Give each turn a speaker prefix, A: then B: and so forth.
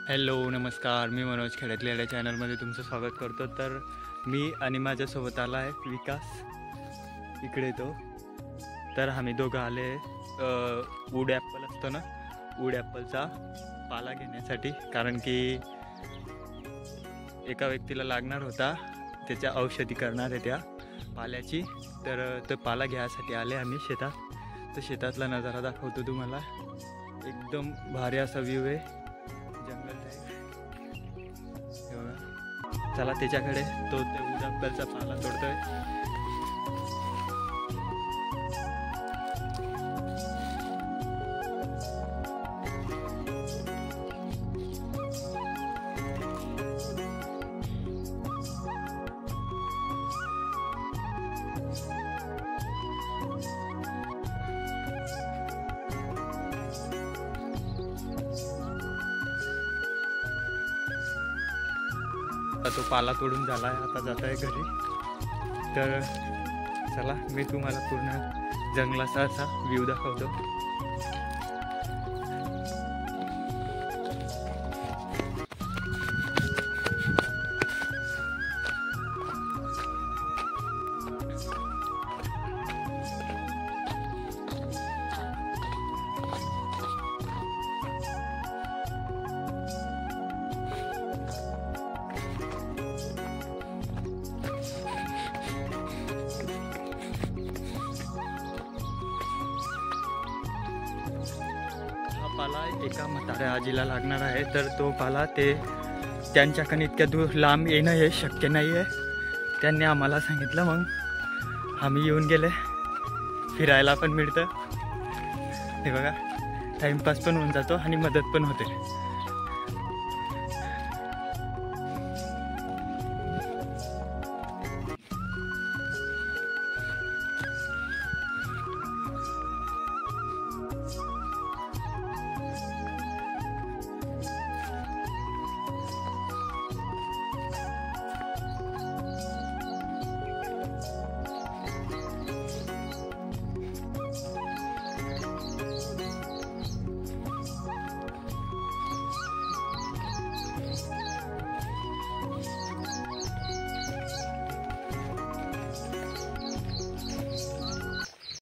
A: Hello नमस्कार, मी मनोज खेड्यातल्या या चॅनलमध्ये तुमचं स्वागत करतो। तर मी आणि माझ्यासोबत आला आहे विकास, इकडे तो। तर आम्ही दोघं आले वूड ॲपल असतो ना, वूड ॲपलचा पाला घेण्यासाठी, कारण की एका व्यक्तीला लागणार होता, त्याच्या औषधी करणार आहे त्या पाल्याची। तर तो पाला घ्यायसाठी आले आम्ही शेतात। तर शेतातला नजारा दाखवतो तुम्हाला, एकदम भारी असा व्ह्यू आहे, जंगल टाईप। चला त्याच्याकडे, तो ते वूड ॲपलचा पाला तोडतोय। तो पाला तोडून झाला आहे, आता जात आहे घरी। तर चला मी तुम्हाला पूर्ण जंगलाचा असा व्ह्यू दाखवतो। पाला एका म्हाताऱ्या आजीला लागणार आहे, तर तो पाला ते त्यांच्याकडे इतक्या दूर लांब येणं हे शक्य नाही आहे। त्यांनी आम्हाला सांगितलं, मग आम्ही येऊन गेले। फिरायला पण मिळतं, हे बघा, टाईमपास पण होऊन जातो आणि मदत पण होते।